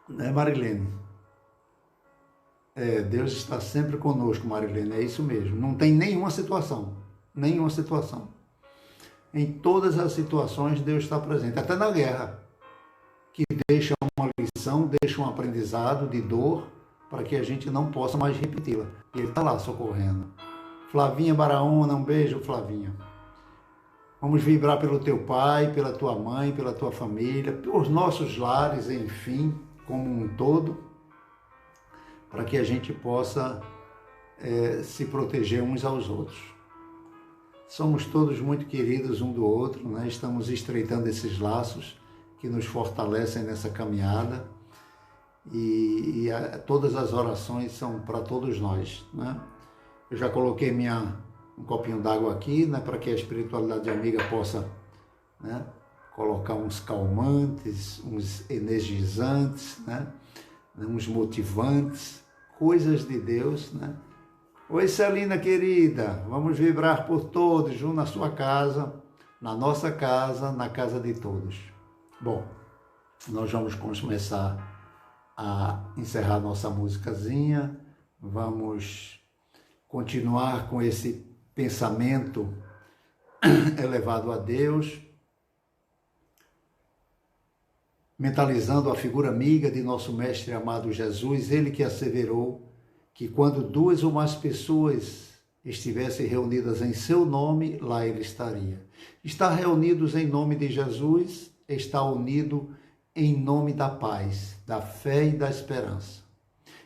Né, Marilene? Deus está sempre conosco, Marilene, é isso mesmo. Não tem nenhuma situação. Em todas as situações Deus está presente, até na guerra, que deixa uma lição, deixa um aprendizado de dor, para que a gente não possa mais repeti-la. E Ele está lá socorrendo. Flavinha Baraúna, um beijo, Flavinha. Vamos vibrar pelo teu pai, pela tua mãe, pela tua família, pelos nossos lares, enfim, como um todo, para que a gente possa se proteger uns aos outros. Somos todos muito queridos um do outro, né? Estamos estreitando esses laços que nos fortalecem nessa caminhada e todas as orações são para todos nós, né? Eu já coloquei um copinho d'água aqui, né, para que a espiritualidade amiga possa, né, colocar uns calmantes, uns energizantes, né, uns motivantes, coisas de Deus, né? Oi, Celina querida, vamos vibrar por todos, junto na sua casa, na nossa casa, na casa de todos. Bom, nós vamos começar a encerrar nossa musicazinha, vamos continuar com esse pensamento elevado a Deus, mentalizando a figura amiga de nosso mestre amado Jesus, ele que asseverou que quando duas ou mais pessoas estivessem reunidas em seu nome, lá ele estaria. Estar reunidos em nome de Jesus, está unido em nome da paz, da fé e da esperança.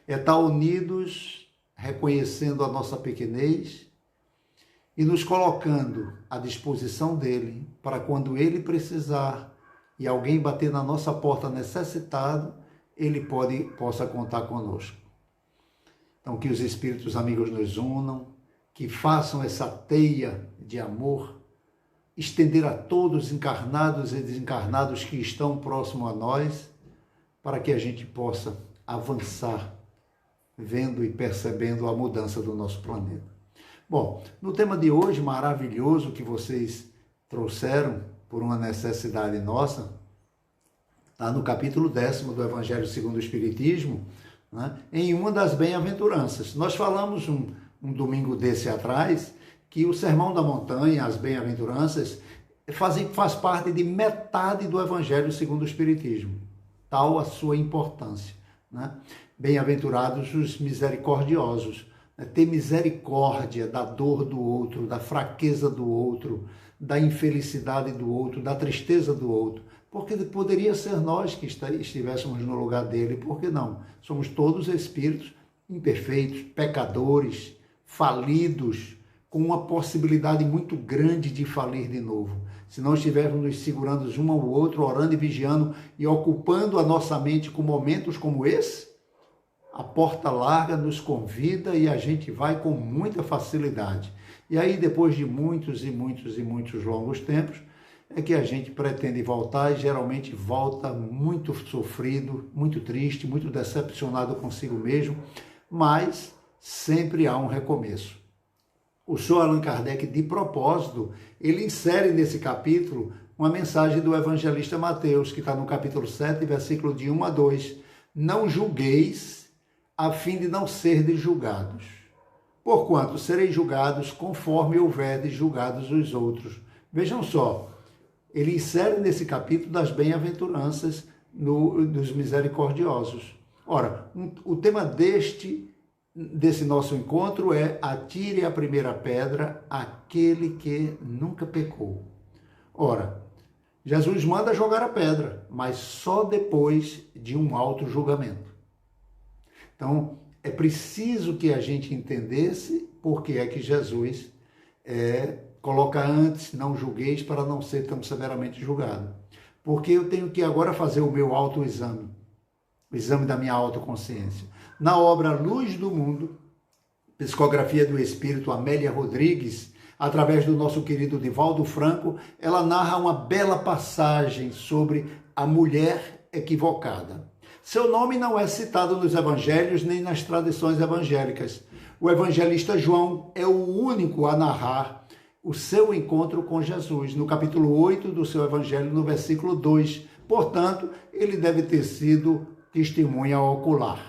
É estar unidos, reconhecendo a nossa pequenez e nos colocando à disposição dele para quando ele precisar e alguém bater na nossa porta necessitado, ele possa contar conosco. Então, que os espíritos amigos nos unam, que façam essa teia de amor, estender a todos, encarnados e desencarnados que estão próximo a nós, para que a gente possa avançar, vendo e percebendo a mudança do nosso planeta. Bom, no tema de hoje, maravilhoso, que vocês trouxeram por uma necessidade nossa, está no capítulo 10º do Evangelho segundo o Espiritismo, né, em uma das bem-aventuranças. Nós falamos um domingo desse atrás que o Sermão da Montanha, as bem-aventuranças, faz parte de metade do Evangelho segundo o Espiritismo, tal a sua importância, né? Bem-aventurados os misericordiosos, né? Ter misericórdia da dor do outro, da fraqueza do outro, da infelicidade do outro, da tristeza do outro, porque poderia ser nós que estivéssemos no lugar dele, por que não? Somos todos espíritos imperfeitos, pecadores, falidos, com uma possibilidade muito grande de falir de novo. Se não estivermos nos segurando um ao outro, orando e vigiando e ocupando a nossa mente com momentos como esse, a porta larga nos convida e a gente vai com muita facilidade. E aí, depois de muitos e muitos e muitos longos tempos, é que a gente pretende voltar e geralmente volta muito sofrido, muito triste, muito decepcionado consigo mesmo, mas sempre há um recomeço. O senhor Allan Kardec, de propósito, ele insere nesse capítulo uma mensagem do evangelista Mateus, que está no capítulo 7, versículo de 1 a 2. Não julgueis, a fim de não serdes julgados. Porquanto sereis julgados conforme houverdes julgados os outros. Vejam só, ele insere nesse capítulo das bem-aventuranças dos misericordiosos. Ora, o tema desse nosso encontro é: atire a primeira pedra aquele que nunca pecou. Ora, Jesus manda jogar a pedra, mas só depois de um auto-julgamento. Então, é preciso que a gente entendesse por que é que Jesus coloca antes: não julgueis, para não ser tão severamente julgado. Porque eu tenho que agora fazer o meu autoexame, o exame da minha autoconsciência. Na obra Luz do Mundo, psicografia do espírito Amélia Rodrigues, através do nosso querido Divaldo Franco, ela narra uma bela passagem sobre a mulher equivocada. Seu nome não é citado nos evangelhos nem nas tradições evangélicas. O evangelista João é o único a narrar o seu encontro com Jesus, no capítulo 8 do seu evangelho, no versículo 2. Portanto, ele deve ter sido testemunha ocular.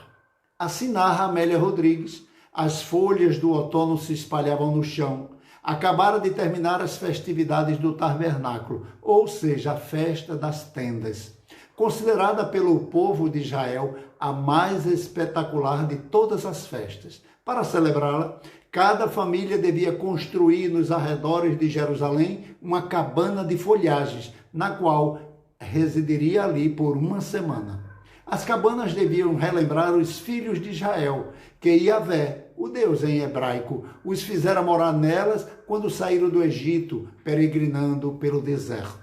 Assim narra Amélia Rodrigues, as folhas do outono se espalhavam no chão. Acabaram de terminar as festividades do tabernáculo, ou seja, a festa das tendas, considerada pelo povo de Israel a mais espetacular de todas as festas. Para celebrá-la, cada família devia construir nos arredores de Jerusalém uma cabana de folhagens, na qual residiria ali por uma semana. As cabanas deviam relembrar os filhos de Israel, que Yahvé, o Deus em hebraico, os fizera morar nelas quando saíram do Egito, peregrinando pelo deserto.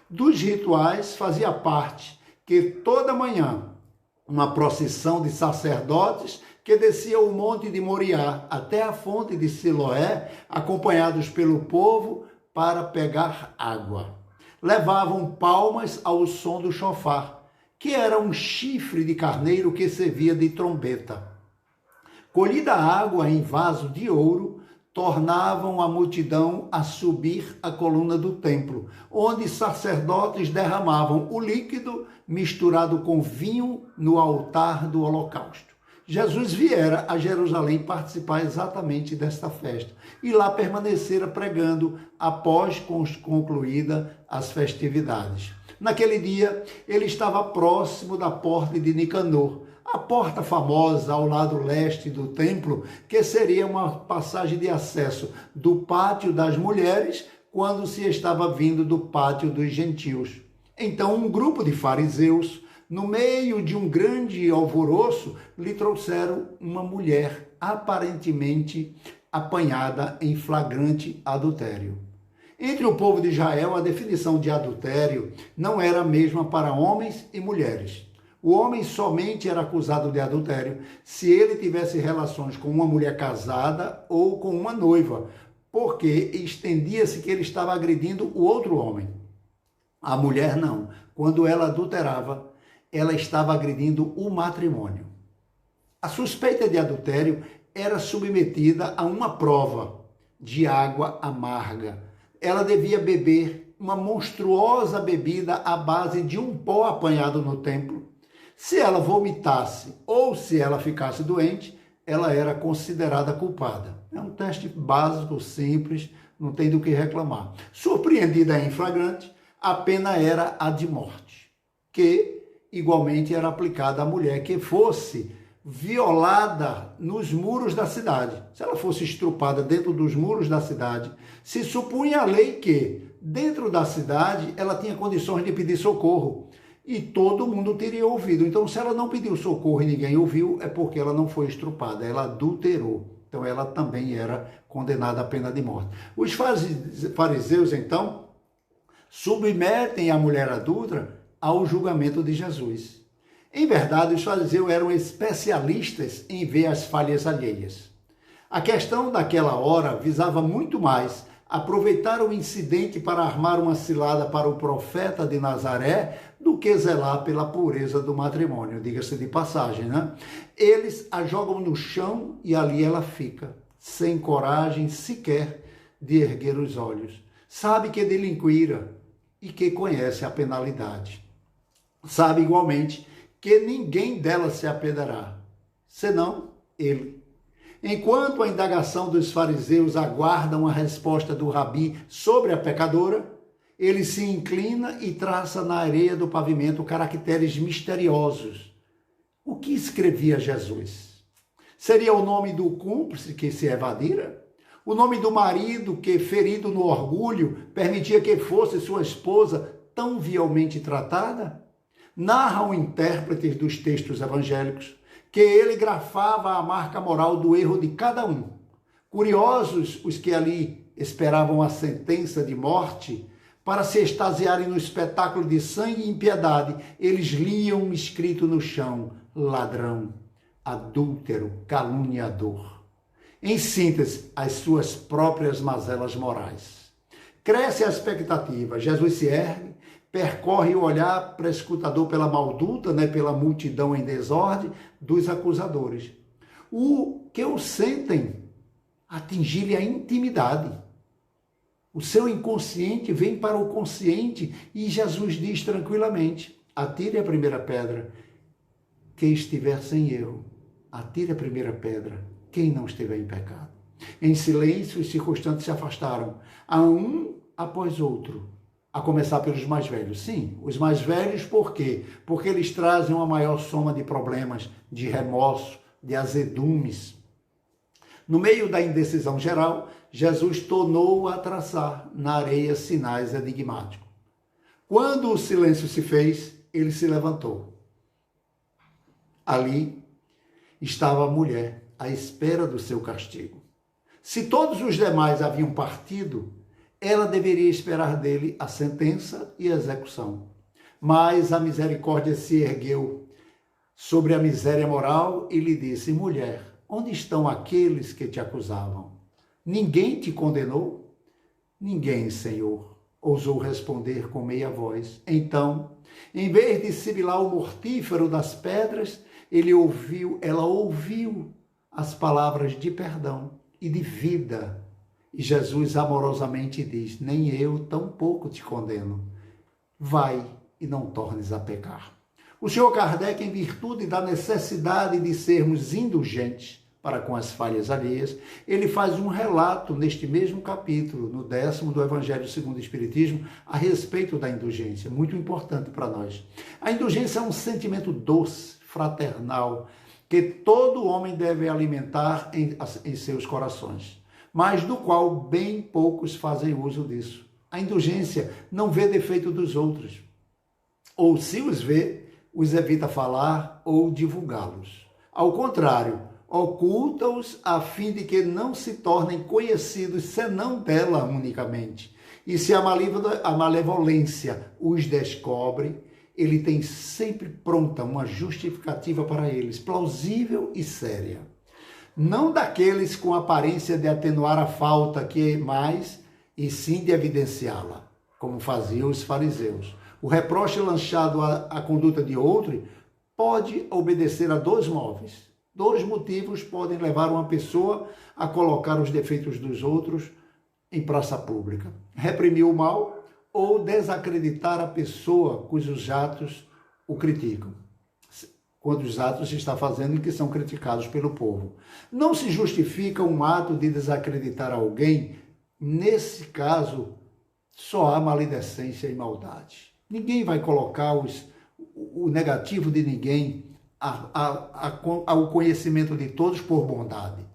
Dos rituais fazia parte que toda manhã uma procissão de sacerdotes que descia o monte de Moriá até a fonte de Siloé, acompanhados pelo povo para pegar água. Levavam palmas ao som do chofar, que era um chifre de carneiro que servia de trombeta. Colhida a água em vaso de ouro, tornavam a multidão a subir a coluna do templo, onde sacerdotes derramavam o líquido misturado com vinho no altar do holocausto. Jesus viera a Jerusalém participar exatamente desta festa e lá permanecera pregando após concluída as festividades. Naquele dia, ele estava próximo da porta de Nicanor, a porta famosa ao lado leste do templo, que seria uma passagem de acesso do pátio das mulheres quando se estava vindo do pátio dos gentios. Então, um grupo de fariseus, no meio de um grande alvoroço, lhe trouxeram uma mulher aparentemente apanhada em flagrante adultério. Entre o povo de Israel, a definição de adultério não era a mesma para homens e mulheres. O homem somente era acusado de adultério se ele tivesse relações com uma mulher casada ou com uma noiva, porque estendia-se que ele estava agredindo o outro homem. A mulher não. Quando ela adulterava, ela estava agredindo o matrimônio. A suspeita de adultério era submetida a uma prova de água amarga. Ela devia beber uma monstruosa bebida à base de um pó apanhado no templo. Se ela vomitasse ou se ela ficasse doente, ela era considerada culpada. É um teste básico, simples, não tem do que reclamar. Surpreendida em flagrante, a pena era a de morte, que igualmente era aplicada à mulher que fosse violada nos muros da cidade. Se ela fosse estrupada dentro dos muros da cidade, se supunha a lei que, dentro da cidade, ela tinha condições de pedir socorro. E todo mundo teria ouvido. Então, se ela não pediu socorro e ninguém ouviu, é porque ela não foi estrupada, ela adulterou. Então, ela também era condenada à pena de morte. Os fariseus, então, submetem a mulher adúltera ao julgamento de Jesus. Em verdade, os fariseus eram especialistas em ver as falhas alheias. A questão daquela hora visava muito mais aproveitar o incidente para armar uma cilada para o profeta de Nazaré do que zelar pela pureza do matrimônio, diga-se de passagem, né? Eles a jogam no chão e ali ela fica, sem coragem sequer de erguer os olhos. Sabe que delinquira e que conhece a penalidade. Sabe igualmente que ninguém dela se apederá, senão ele. Enquanto a indagação dos fariseus aguarda uma resposta do rabi sobre a pecadora, ele se inclina e traça na areia do pavimento caracteres misteriosos. O que escrevia Jesus? Seria o nome do cúmplice que se evadira? O nome do marido que, ferido no orgulho, permitia que fosse sua esposa tão vilmente tratada? Narram intérpretes dos textos evangélicos que ele grafava a marca moral do erro de cada um. Curiosos os que ali esperavam a sentença de morte, para se extasiarem no espetáculo de sangue e impiedade, eles liam escrito no chão: ladrão, adúltero, caluniador. Em síntese, as suas próprias mazelas morais. Cresce a expectativa, Jesus se ergue, percorre o olhar prescrutador pela malduta, pela multidão em desordem dos acusadores. O que o sentem atingir-lhe a intimidade. O seu inconsciente vem para o consciente e Jesus diz tranquilamente: atire a primeira pedra. que estiver sem erro, atire a primeira pedra, quem não estiver em pecado. Em silêncio, os circunstantes se afastaram, a um após outro, a começar pelos mais velhos. Sim, os mais velhos, por quê? Porque eles trazem uma maior soma de problemas, de remorso, de azedumes. No meio da indecisão geral, Jesus tornou a traçar na areia sinais enigmáticos. Quando o silêncio se fez, ele se levantou. Ali estava a mulher, à espera do seu castigo. Se todos os demais haviam partido, ela deveria esperar dele a sentença e a execução. Mas a misericórdia se ergueu sobre a miséria moral e lhe disse: mulher, onde estão aqueles que te acusavam? Ninguém te condenou? Ninguém, Senhor, ousou responder com meia voz. Então, em vez de sibilar o mortífero das pedras, ela ouviu as palavras de perdão e de vida. E Jesus amorosamente diz: nem eu tampouco te condeno. Vai e não tornes a pecar. O Senhor Kardec, em virtude da necessidade de sermos indulgentes para com as falhas alheias, ele faz um relato neste mesmo capítulo, no 10º do Evangelho segundo o Espiritismo, a respeito da indulgência, muito importante para nós. A indulgência é um sentimento doce, fraternal, que todo homem deve alimentar em seus corações, mas do qual bem poucos fazem uso disso. A indulgência não vê defeito dos outros, ou se os vê, os evita falar ou divulgá-los. Ao contrário, oculta-os a fim de que não se tornem conhecidos senão dela unicamente. E se a malevolência os descobre, ele tem sempre pronta uma justificativa para eles, plausível e séria. Não daqueles com aparência de atenuar a falta que é mais, e sim de evidenciá-la, como faziam os fariseus. O reproche lançado à conduta de outro pode obedecer a dois móveis. Dois motivos podem levar uma pessoa a colocar os defeitos dos outros em praça pública: reprimir o mal ou desacreditar a pessoa cujos atos o criticam, quando os atos se está fazendo e que são criticados pelo povo. Não se justifica um ato de desacreditar alguém. Nesse caso, só há maledicência e maldade. Ninguém vai colocar o negativo de ninguém ao conhecimento de todos por bondade.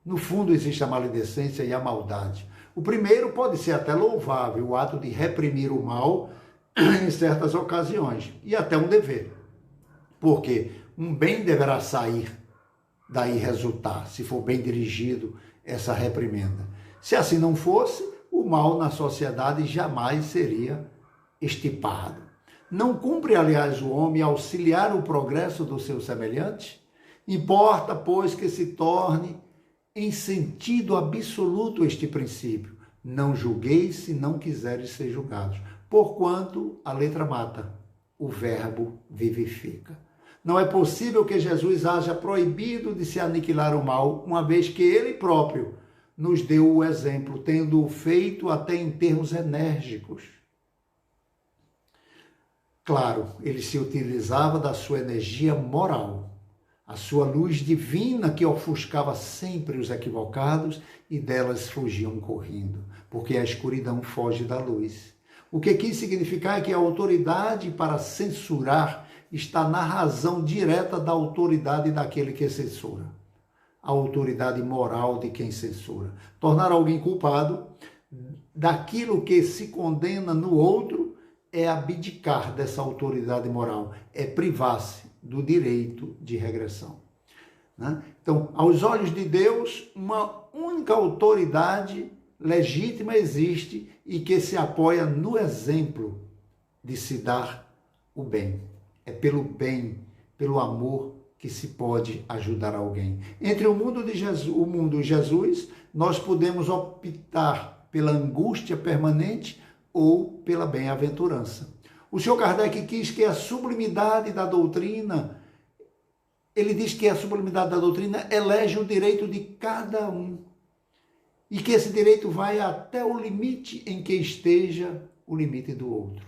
No fundo, existe a maledicência e a maldade. O primeiro pode ser até louvável, o ato de reprimir o mal em certas ocasiões, e até um dever. Porque um bem deverá sair, daí resultar, se for bem dirigido essa reprimenda. Se assim não fosse, o mal na sociedade jamais seria extirpado. Não cumpre, aliás, o homem auxiliar o progresso do seu semelhante? Importa, pois, que se torne em sentido absoluto este princípio: não julgueis se não quiseres ser julgados, porquanto a letra mata, o verbo vivifica. Não é possível que Jesus haja proibido de se aniquilar o mal, uma vez que ele próprio nos deu o exemplo, tendo-o feito até em termos enérgicos. Claro, ele se utilizava da sua energia moral, a sua luz divina que ofuscava sempre os equivocados e delas fugiam correndo, porque a escuridão foge da luz. O que quis significar é que a autoridade para censurar está na razão direta da autoridade daquele que censura. A autoridade moral de quem censura. Tornar alguém culpado daquilo que se condena no outro é abdicar dessa autoridade moral, é privar-se do direito de regressão. Né? Então, aos olhos de Deus, uma única autoridade legítima existe e que se apoia no exemplo de se dar o bem. É pelo bem, pelo amor que se pode ajudar alguém. Entre o mundo e Jesus, nós podemos optar pela angústia permanente ou pela bem-aventurança. O Senhor Kardec quis que a sublimidade da doutrina, ele diz que a sublimidade da doutrina elege o direito de cada um e que esse direito vai até o limite em que esteja o limite do outro,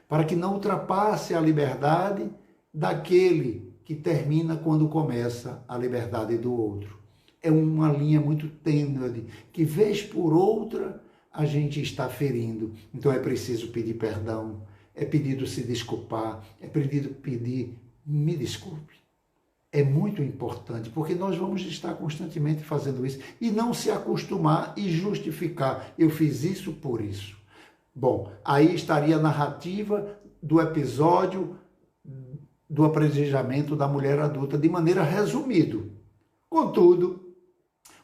para que não ultrapasse a liberdade daquele que termina quando começa a liberdade do outro. É uma linha muito tênue, que vez por outra a gente está ferindo. Então é preciso pedir perdão, é pedido se desculpar, é pedido pedir, me desculpe. É muito importante, porque nós vamos estar constantemente fazendo isso e não se acostumar e justificar. Eu fiz isso por isso. Bom, aí estaria a narrativa do episódio do apedrejamento da mulher adulta, de maneira resumida. Contudo,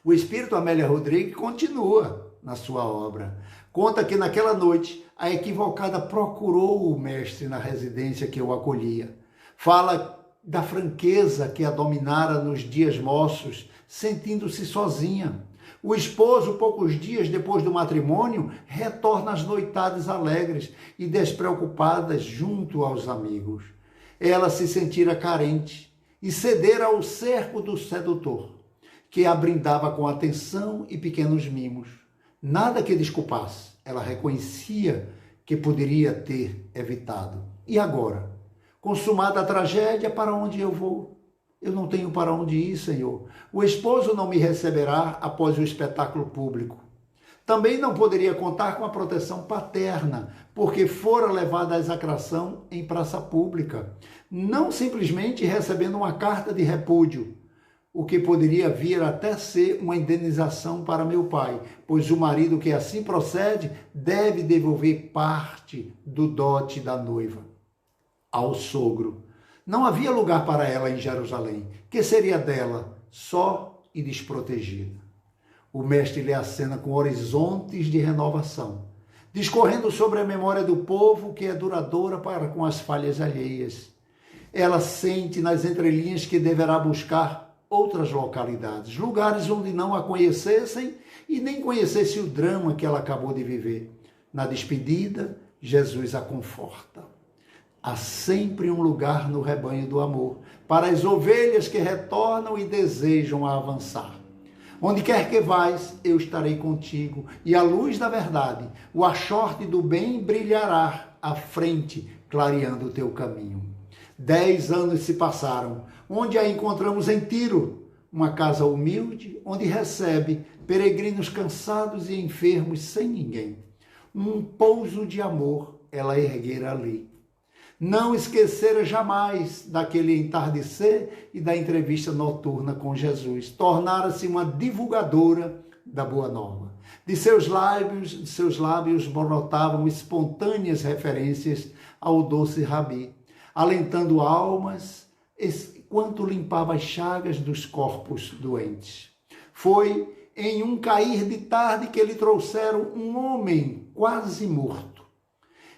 o espírito Amélia Rodrigues continua na sua obra. Conta que naquela noite a equivocada procurou o mestre na residência que o acolhia. Fala da franqueza que a dominara nos dias moços, sentindo-se sozinha. O esposo, poucos dias depois do matrimônio, retorna às noitadas alegres e despreocupadas junto aos amigos. Ela se sentira carente e cedera ao cerco do sedutor, que a brindava com atenção e pequenos mimos. Nada que desculpasse, ela reconhecia que poderia ter evitado. E agora? Consumada a tragédia, para onde eu vou? Eu não tenho para onde ir, Senhor. O esposo não me receberá após o espetáculo público. Também não poderia contar com a proteção paterna, porque fora levada à execração em praça pública, não simplesmente recebendo uma carta de repúdio, o que poderia vir até ser uma indenização para meu pai, pois o marido que assim procede deve devolver parte do dote da noiva ao sogro. Não havia lugar para ela em Jerusalém, que seria dela, só e desprotegida. O mestre lhe acena com horizontes de renovação, discorrendo sobre a memória do povo que é duradoura para com as falhas alheias. Ela sente nas entrelinhas que deverá buscar outras localidades, lugares onde não a conhecessem e nem conhecesse o drama que ela acabou de viver. Na despedida, Jesus a conforta. Há sempre um lugar no rebanho do amor para as ovelhas que retornam e desejam avançar. Onde quer que vais, eu estarei contigo, e a luz da verdade, o achorte do bem brilhará à frente, clareando o teu caminho. 10 anos se passaram, onde a encontramos em Tiro, uma casa humilde, onde recebe peregrinos cansados e enfermos sem ninguém. Um pouso de amor ela erguera ali. Não esquecera jamais daquele entardecer e da entrevista noturna com Jesus. Tornara-se uma divulgadora da Boa Nova. De seus lábios brotavam espontâneas referências ao doce Rabi, alentando almas enquanto limpava as chagas dos corpos doentes. Foi em um cair de tarde que lhe trouxeram um homem quase morto.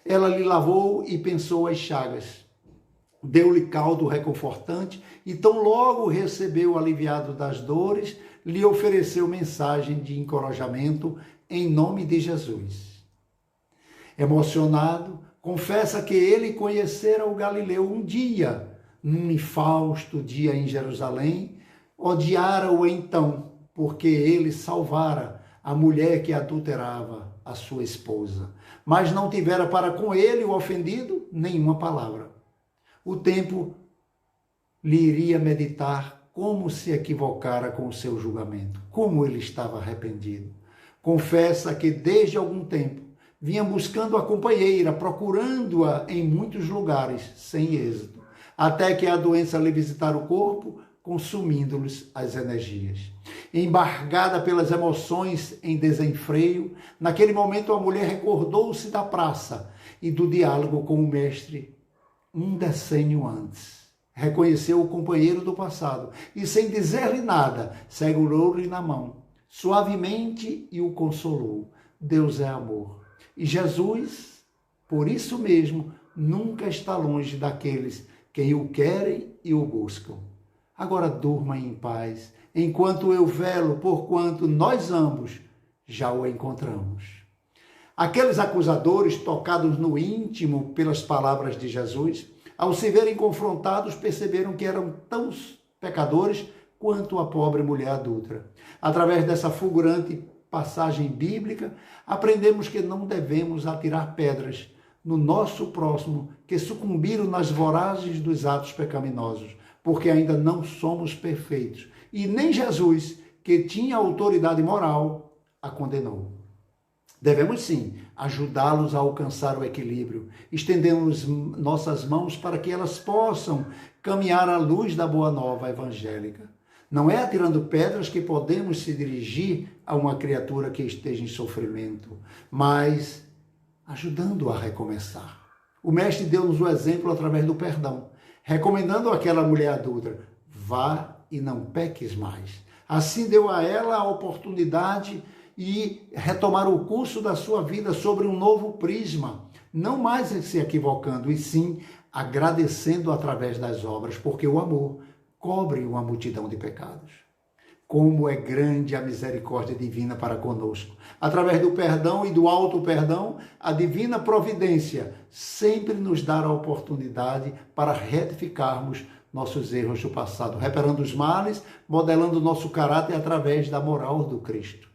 Ela lhe lavou e pensou as chagas. Deu-lhe caldo reconfortante e tão logo recebeu aliviado das dores, lhe ofereceu mensagem de encorajamento em nome de Jesus. Emocionado, confessa que ele conhecera o Galileu um dia, num infausto dia em Jerusalém, odiara-o então, porque ele salvara a mulher que adulterava a sua esposa, mas não tivera para com ele, o ofendido, nenhuma palavra. O tempo lhe iria meditar como se equivocara com o seu julgamento, como ele estava arrependido. Confessa que desde algum tempo vinha buscando a companheira, procurando-a em muitos lugares, sem êxito, até que a doença lhe visitar o corpo, consumindo-lhes as energias. Embargada pelas emoções em desenfreio, naquele momento a mulher recordou-se da praça e do diálogo com o mestre um decênio antes. Reconheceu o companheiro do passado e, sem dizer-lhe nada, segurou-lhe na mão, suavemente, e o consolou. Deus é amor. E Jesus, por isso mesmo, nunca está longe daqueles que o querem e o buscam. Agora durma em paz, enquanto eu velo, porquanto nós ambos já o encontramos. Aqueles acusadores, tocados no íntimo pelas palavras de Jesus, ao se verem confrontados, perceberam que eram tão pecadores quanto a pobre mulher adúltera. Através dessa fulgurante passagem bíblica, aprendemos que não devemos atirar pedras no nosso próximo que sucumbiram nas voragens dos atos pecaminosos, porque ainda não somos perfeitos. E nem Jesus, que tinha autoridade moral, a condenou. Devemos sim ajudá-los a alcançar o equilíbrio, estendendo nossas mãos para que elas possam caminhar à luz da boa nova evangélica. Não é atirando pedras que podemos se dirigir a uma criatura que esteja em sofrimento, mas ajudando-a a recomeçar. O Mestre deu-nos o exemplo através do perdão, recomendando àquela mulher adulta: vá e não peques mais. Assim deu a ela a oportunidade e retomar o curso da sua vida sobre um novo prisma, não mais se equivocando, e sim agradecendo através das obras, porque o amor cobre uma multidão de pecados. Como é grande a misericórdia divina para conosco. Através do perdão e do auto-perdão, a divina providência sempre nos dá a oportunidade para retificarmos nossos erros do passado, reparando os males, modelando nosso caráter através da moral do Cristo.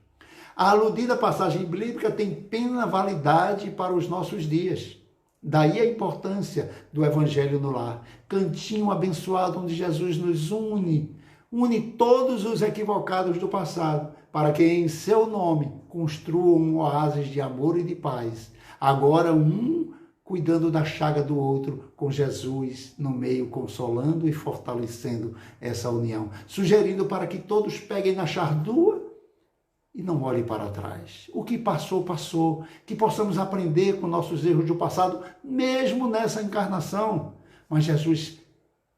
A aludida passagem bíblica tem plena validade para os nossos dias. Daí a importância do Evangelho no Lar. Cantinho abençoado onde Jesus nos une todos os equivocados do passado, para que em seu nome construam um oásis de amor e de paz. Agora um cuidando da chaga do outro, com Jesus no meio, consolando e fortalecendo essa união. Sugerindo para que todos peguem na chardua e não olhem para trás. O que passou, passou. Que possamos aprender com nossos erros do passado, mesmo nessa encarnação. Mas Jesus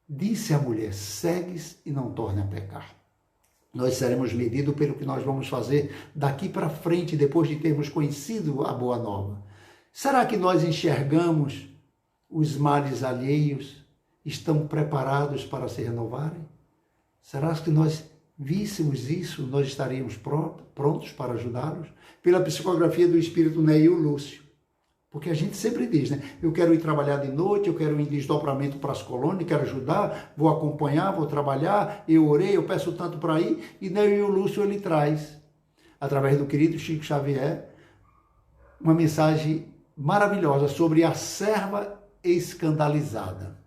disse à mulher: segues e não torne a pecar. Nós seremos medidos pelo que nós vamos fazer daqui para frente, depois de termos conhecido a boa nova. Será que nós enxergamos os males alheios? Estão preparados para se renovarem? Será que nós víssemos isso, nós estaríamos prontos para ajudá-los? Pela psicografia do espírito Neil Lúcio. Porque a gente sempre diz, né? Eu quero ir trabalhar de noite, eu quero ir em desdobramento para as colônias, quero ajudar, vou acompanhar, vou trabalhar, eu orei, eu peço tanto para ir. E Neil Lúcio, ele traz, através do querido Chico Xavier, uma mensagem maravilhosa sobre a serva escandalizada.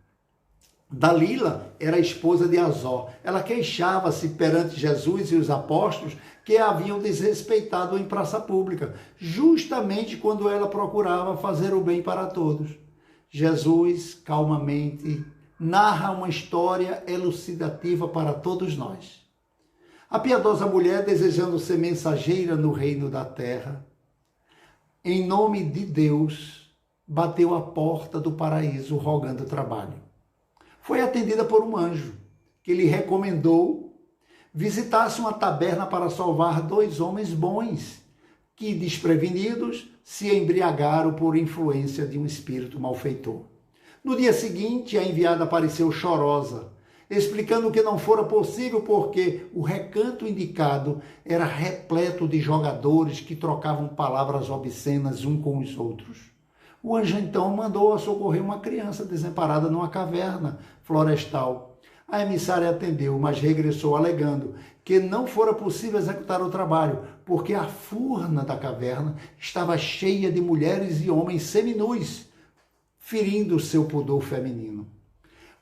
Dalila era a esposa de Azó. Ela queixava-se perante Jesus e os apóstolos que a haviam desrespeitado em praça pública, justamente quando ela procurava fazer o bem para todos. Jesus, calmamente, narra uma história elucidativa para todos nós. A piedosa mulher, desejando ser mensageira no reino da terra, em nome de Deus, bateu à porta do paraíso rogando trabalho. Foi atendida por um anjo, que lhe recomendou visitasse uma taberna para salvar 2 homens bons, que, desprevenidos, se embriagaram por influência de um espírito malfeitor. No dia seguinte, a enviada apareceu chorosa, explicando que não fora possível porque o recanto indicado era repleto de jogadores que trocavam palavras obscenas uns com os outros. O anjo então mandou a socorrer uma criança desamparada numa caverna florestal. A emissária atendeu, mas regressou alegando que não fora possível executar o trabalho, porque a furna da caverna estava cheia de mulheres e homens seminus, ferindo seu pudor feminino.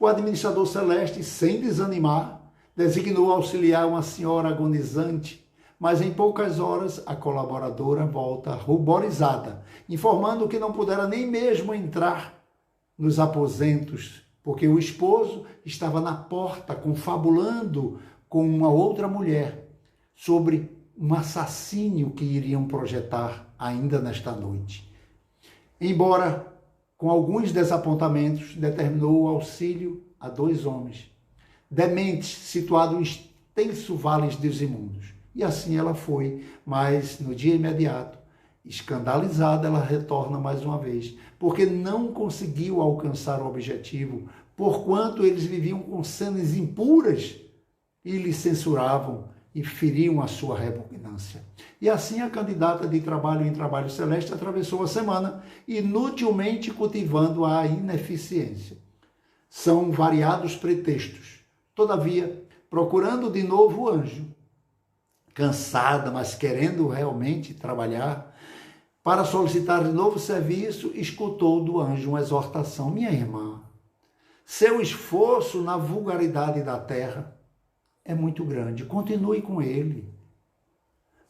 O administrador celeste, sem desanimar, designou auxiliar uma senhora agonizante, mas em poucas horas a colaboradora volta ruborizada, informando que não pudera nem mesmo entrar nos aposentos, porque o esposo estava na porta confabulando com uma outra mulher sobre um assassínio que iriam projetar ainda nesta noite. Embora com alguns desapontamentos, determinou o auxílio a 2 homens, dementes, situados em extenso vales dos imundos. E assim ela foi, mas no dia imediato, escandalizada, ela retorna mais uma vez, porque não conseguiu alcançar o objetivo, porquanto eles viviam com cenas impuras e lhe censuravam e feriam a sua repugnância. E assim a candidata de trabalho em trabalho celeste atravessou a semana, inutilmente cultivando a ineficiência. São variados pretextos. Todavia, procurando de novo o anjo, cansada, mas querendo realmente trabalhar, para solicitar de novo serviço, escutou do anjo uma exortação: minha irmã, Seu esforço na vulgaridade da terra é muito grande. Continue com ele.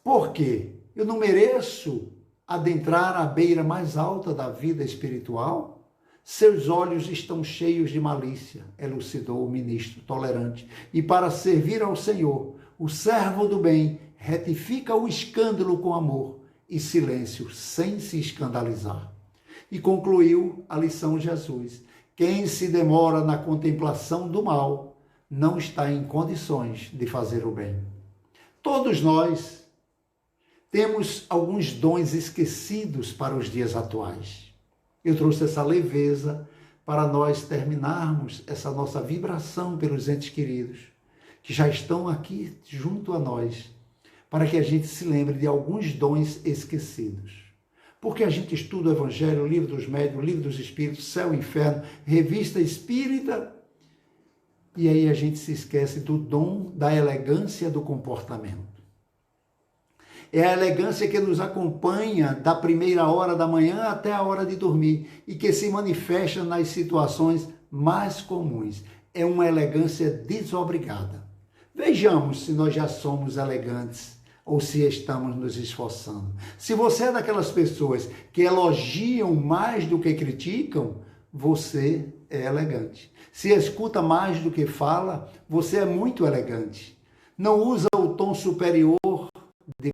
Por quê? Eu não mereço adentrar a beira mais alta da vida espiritual? Seus olhos estão cheios de malícia, elucidou o ministro tolerante. E para servir ao Senhor, o servo do bem retifica o escândalo com amor e silêncio, sem se escandalizar. E concluiu a lição Jesus: quem se demora na contemplação do mal não está em condições de fazer o bem. Todos nós temos alguns dons esquecidos para os dias atuais. Eu trouxe essa leveza para nós terminarmos essa nossa vibração pelos entes queridos que já estão aqui junto a nós, para que a gente se lembre de alguns dons esquecidos. Porque a gente estuda o Evangelho, o Livro dos Médiuns, o Livro dos Espíritos, Céu e Inferno, Revista Espírita, e aí a gente se esquece do dom da elegância do comportamento. É a elegância que nos acompanha da primeira hora da manhã até a hora de dormir e que se manifesta nas situações mais comuns. É uma elegância desobrigada. Vejamos se nós já somos elegantes ou se estamos nos esforçando. Se você é daquelas pessoas que elogiam mais do que criticam, você é elegante. Se escuta mais do que fala, você é muito elegante. Não usa o tom superior de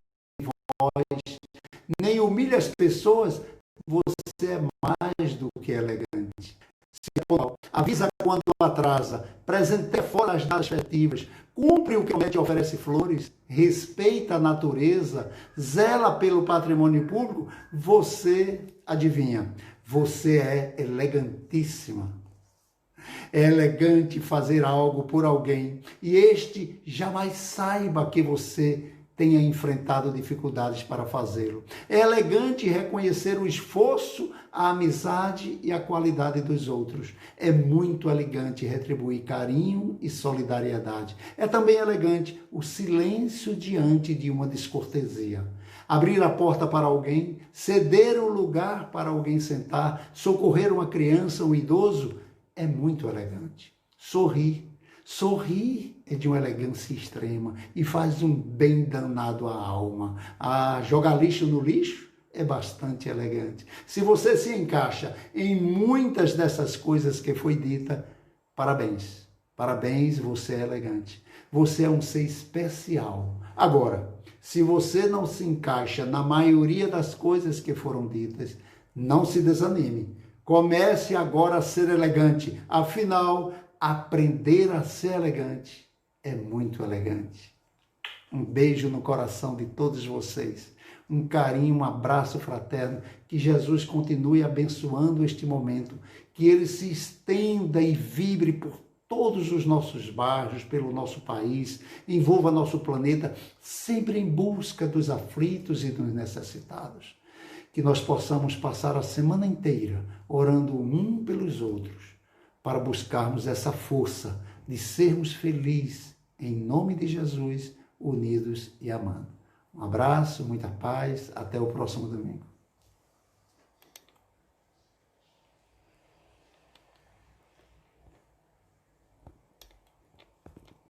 voz, nem humilha as pessoas, você é mais do que elegante. Avisa quando atrasa, presenteia fora as datas festivas, cumpre o que te oferece flores, respeita a natureza, zela pelo patrimônio público, você, adivinha, você é elegantíssima. É elegante fazer algo por alguém e este jamais saiba que você tenha enfrentado dificuldades para fazê-lo. É elegante reconhecer o esforço, a amizade e a qualidade dos outros. É muito elegante retribuir carinho e solidariedade. É também elegante o silêncio diante de uma descortesia. Abrir a porta para alguém, ceder um lugar para alguém sentar, socorrer uma criança, um idoso, é muito elegante. Sorrir. Sorrir é de uma elegância extrema e faz um bem danado à alma. Jogar lixo no lixo é bastante elegante. Se você se encaixa em muitas dessas coisas que foi dita, parabéns. Parabéns, você é elegante. Você é um ser especial. Agora, se você não se encaixa na maioria das coisas que foram ditas, não se desanime. Comece agora a ser elegante. Afinal, aprender a ser elegante é muito elegante. Um beijo no coração de todos vocês. Um carinho, um abraço fraterno. Que Jesus continue abençoando este momento. Que ele se estenda e vibre por todos os nossos bairros, pelo nosso país, envolva nosso planeta, sempre em busca dos aflitos e dos necessitados. Que nós possamos passar a semana inteira orando um pelos outros, para buscarmos essa força de sermos felizes, em nome de Jesus, unidos e amando. Um abraço, muita paz, até o próximo domingo.